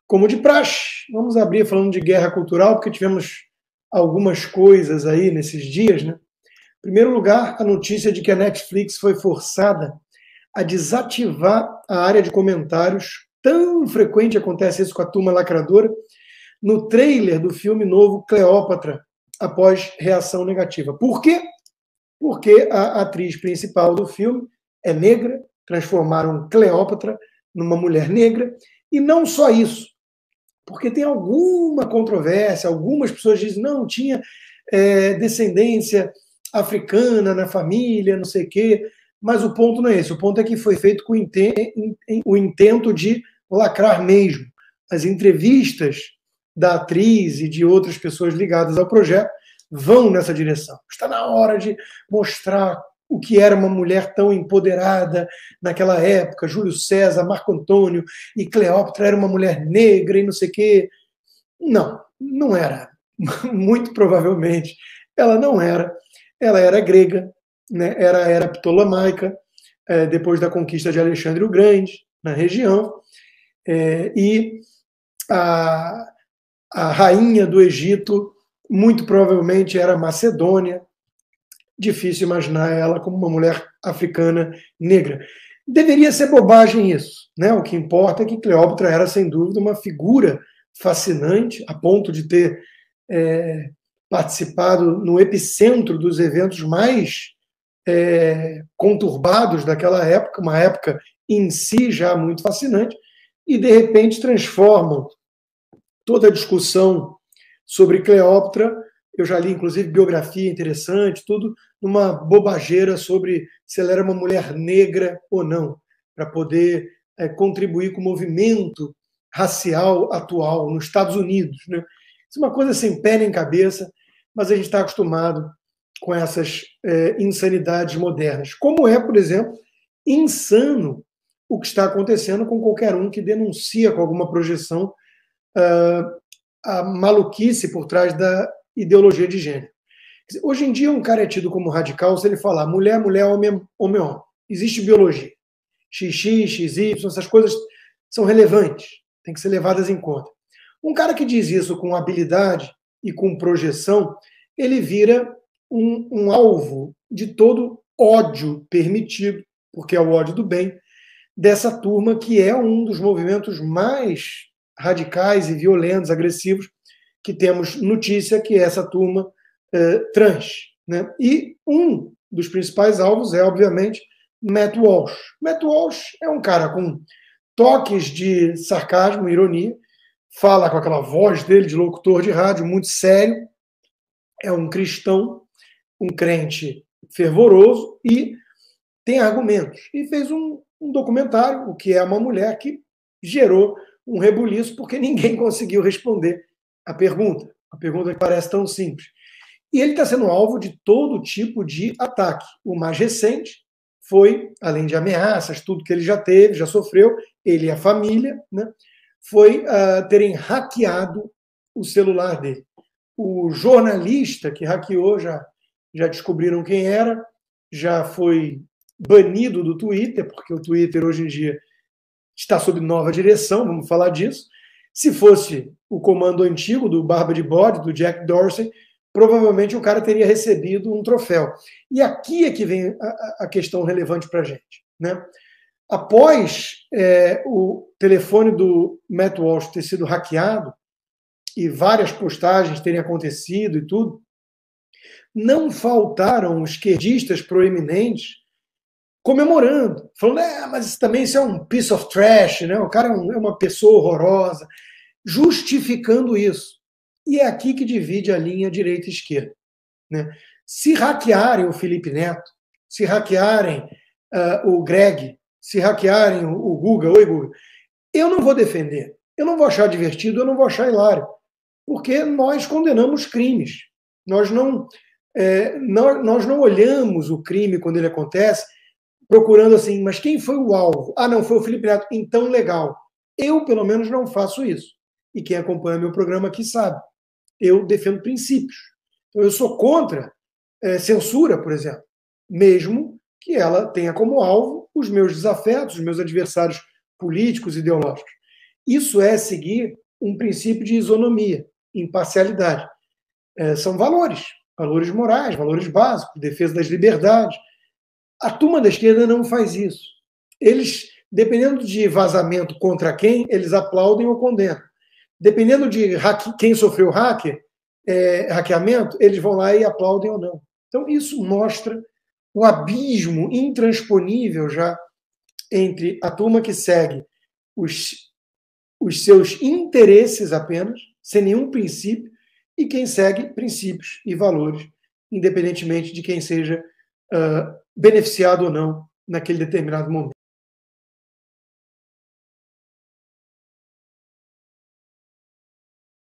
Como de praxe, vamos abrir falando de guerra cultural, porque tivemos algumas coisas aí nesses dias, né? Em primeiro lugar, a notícia de que a Netflix foi forçada a desativar a área de comentários. Tão frequente acontece isso com a turma lacradora, no trailer do filme novo Cleópatra, após reação negativa. Por quê? Porque a atriz principal do filme é negra, transformaram Cleópatra numa mulher negra, e não só isso, porque tem alguma controvérsia, algumas pessoas dizem, não, tinha descendência africana na família, não sei o quê, mas o ponto não é esse, o ponto é que foi feito com o intento de lacrar mesmo. As entrevistas da atriz e de outras pessoas ligadas ao projeto vão nessa direção. Está na hora de mostrar o que era uma mulher tão empoderada naquela época, Júlio César, Marco Antônio, e Cleópatra era uma mulher negra e não sei o quê. Não, não era. Muito provavelmente ela não era. Ela era grega, né? Era ptolomaica, depois da conquista de Alexandre o Grande, na região, e a rainha do Egito muito provavelmente era macedônia. Difícil imaginar ela como uma mulher africana negra. Deveria ser bobagem isso, né? O que importa é que Cleópatra era, sem dúvida, uma figura fascinante, a ponto de ter participado no epicentro dos eventos mais conturbados daquela época, uma época em si já muito fascinante, e de repente transformam toda a discussão sobre Cleópatra, eu já li inclusive biografia interessante, tudo numa bobageira sobre se ela era uma mulher negra ou não, para poder contribuir com o movimento racial atual nos Estados Unidos, né? Isso é uma coisa sem pé nem cabeça, mas a gente está acostumado com essas insanidades modernas. Como é, por exemplo, insano o que está acontecendo com qualquer um que denuncia com alguma projeção a maluquice por trás da ideologia de gênero. Hoje em dia, um cara é tido como radical se ele falar mulher, mulher, homem, homem, homem. Existe biologia. XX, XY, essas coisas são relevantes, têm que ser levadas em conta. Um cara que diz isso com habilidade e com projeção, ele vira um alvo de todo ódio permitido, porque é o ódio do bem, dessa turma que é um dos movimentos mais radicais e violentos, agressivos, que temos notícia, que é essa turma trans, né? E um dos principais alvos é, obviamente, Matt Walsh. Matt Walsh é um cara com toques de sarcasmo, ironia, fala com aquela voz dele de locutor de rádio, muito sério, é um cristão, um crente fervoroso e tem argumentos. E fez um documentário, O que é uma mulher, que gerou um rebuliço, porque ninguém conseguiu responder a pergunta que parece tão simples. E ele está sendo alvo de todo tipo de ataque. O mais recente foi, além de ameaças, tudo que ele já teve, já sofreu, ele e a família, né, foi terem hackeado o celular dele. O jornalista que hackeou, já descobriram quem era, já foi banido do Twitter, porque o Twitter hoje em dia está sob nova direção, vamos falar disso. Se fosse o comando antigo do Barba de Bode, do Jack Dorsey, provavelmente o cara teria recebido um troféu. E aqui é que vem a questão relevante para a gente, né? Após o telefone do Matt Walsh ter sido hackeado e várias postagens terem acontecido e tudo, não faltaram esquerdistas proeminentes comemorando, falando, mas isso é um piece of trash, né? O cara é uma pessoa horrorosa, justificando isso. E é aqui que divide a linha direita e esquerda, né? Se hackearem o Felipe Neto, se hackearem o Greg, se hackearem o Guga, oi Guga, eu não vou defender, eu não vou achar divertido, eu não vou achar hilário, porque nós condenamos crimes. Nós não olhamos o crime quando ele acontece procurando assim, mas quem foi o alvo? Ah, não, foi o Felipe Neto. Então, legal. Eu, pelo menos, não faço isso. E quem acompanha meu programa aqui sabe. Eu defendo princípios. Então, eu sou contra censura, por exemplo, mesmo que ela tenha como alvo os meus desafetos, os meus adversários políticos, ideológicos. Isso é seguir um princípio de isonomia, imparcialidade. São valores morais, valores básicos, defesa das liberdades. A turma da esquerda não faz isso. Eles, dependendo de vazamento contra quem, eles aplaudem ou condenam. Dependendo de quem sofreu hackeamento, eles vão lá e aplaudem ou não. Então, isso mostra um abismo intransponível já entre a turma que segue os seus interesses apenas, sem nenhum princípio, e quem segue princípios e valores, independentemente de quem seja beneficiado ou não naquele determinado momento.